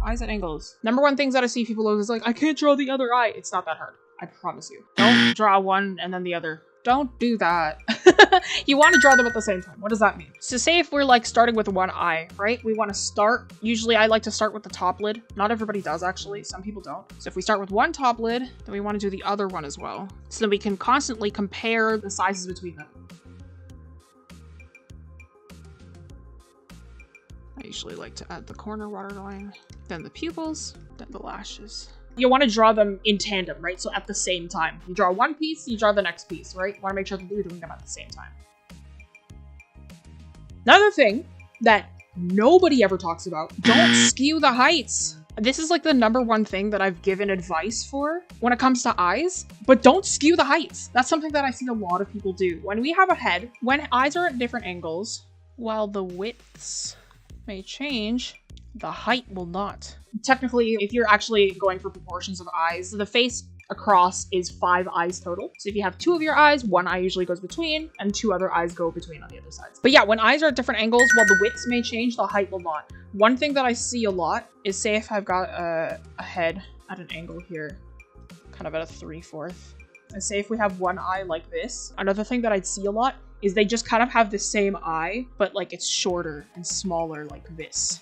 Eyes at angles. Number one things that I see people lose is like, I can't draw the other eye. It's not that hard. I promise you. Don't draw one and then the other. Don't do that. You want to draw them at the same time. What does that mean? So say if we're like starting with one eye, right? We want to start, usually I like to start with the top lid. Not everybody does actually, some people don't. So if we start with one top lid, then we want to do the other one as well. So that we can constantly compare the sizes between them. I usually like to add the corner waterline, then the pupils, then the lashes. You want to draw them in tandem, right? So at the same time. You draw one piece, you draw the next piece, right? You want to make sure that you're doing them at the same time. Another thing that nobody ever talks about, don't skew the heights. This is like the number one thing that I've given advice for when it comes to eyes, but don't skew the heights. That's something that I see a lot of people do. When we have a head, when eyes are at different angles, while the widths may change, the height will not. Technically, if you're actually going for proportions of eyes, the face across is 5 eyes total. So if you have 2 of your eyes, 1 eye usually goes between, and 2 other eyes go between on the other sides. But yeah, when eyes are at different angles, while the widths may change, the height will not. One thing that I see a lot is, say if I've got a head at an angle here, kind of at a 3/4, and say if we have one eye like this, another thing that I'd see a lot is they just kind of have the same eye, but like it's shorter and smaller like this.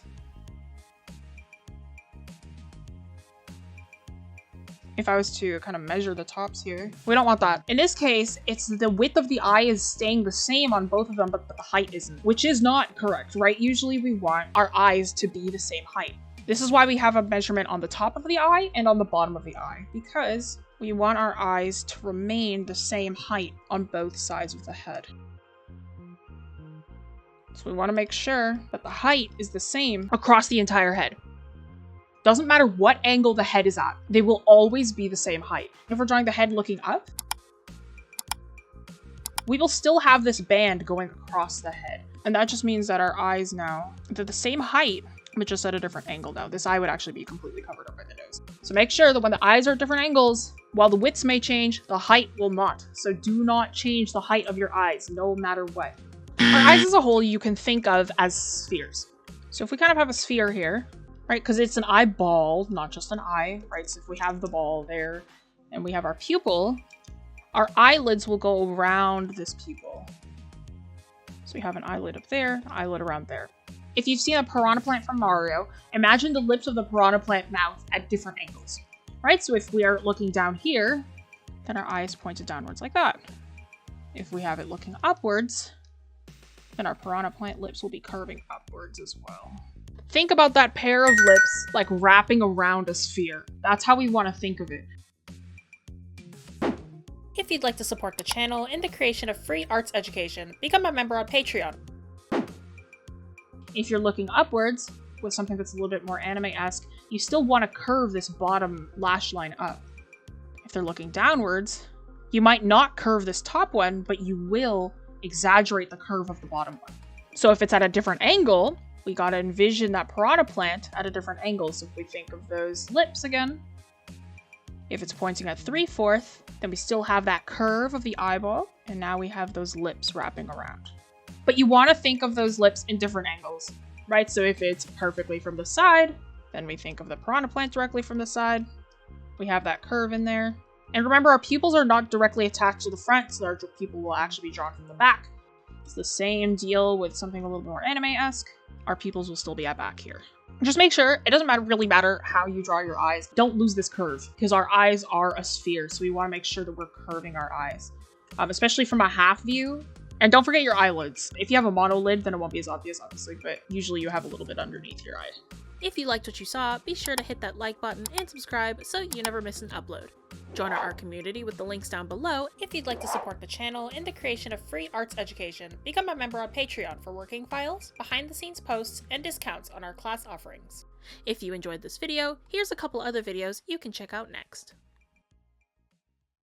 If I was to kind of measure the tops here, we don't want that. In this case, it's the width of the eye is staying the same on both of them, but the height isn't, which is not correct, right? Usually we want our eyes to be the same height. This is why we have a measurement on the top of the eye and on the bottom of the eye, because we want our eyes to remain the same height on both sides of the head. So we want to make sure that the height is the same across the entire head. Doesn't matter what angle the head is at, they will always be the same height. If we're drawing the head looking up, we will still have this band going across the head. And that just means that our eyes now, they're the same height, but just at a different angle now. This eye would actually be completely covered up by the nose. So make sure that when the eyes are at different angles, while the widths may change, the height will not. So do not change the height of your eyes, no matter what. Our eyes as a whole, you can think of as spheres. So if we kind of have a sphere here, right, because it's an eyeball, not just an eye, right? So if we have the ball there and we have our pupil, our eyelids will go around this pupil. So we have an eyelid up there, an eyelid around there. If you've seen a piranha plant from Mario, imagine the lips of the piranha plant mouth at different angles, right? So if we are looking down here, then our eye is pointed downwards like that. If we have it looking upwards, then our piranha plant lips will be curving upwards as well. Think about that pair of lips like wrapping around a sphere. That's how we want to think of it. If you'd like to support the channel and the creation of free arts education, become a member on Patreon. If you're looking upwards with something that's a little bit more anime-esque, you still want to curve this bottom lash line up. If they're looking downwards, you might not curve this top one, but you will exaggerate the curve of the bottom one. So if it's at a different angle, we gotta envision that piranha plant at a different angle. So if we think of those lips again, if it's pointing at 3/4, then we still have that curve of the eyeball, and now we have those lips wrapping around. But you want to think of those lips in different angles, right? So if it's perfectly from the side, then we think of the piranha plant directly from the side. We have that curve in there. And remember, our pupils are not directly attached to the front, so our pupil will actually be drawn from the back. It's the same deal with something a little more anime-esque. Our pupils will still be at back here. Just make sure, it doesn't really matter how you draw your eyes. Don't lose this curve, because our eyes are a sphere, so we want to make sure that we're curving our eyes. Especially from a half view. And don't forget your eyelids. If you have a monolid, then it won't be as obvious, obviously, but usually you have a little bit underneath your eye. If you liked what you saw, be sure to hit that like button and subscribe so you never miss an upload. Join our art community with the links down below if you'd like to support the channel and the creation of free arts education. Become a member on Patreon for working files, behind-the-scenes posts, and discounts on our class offerings. If you enjoyed this video, here's a couple other videos you can check out next.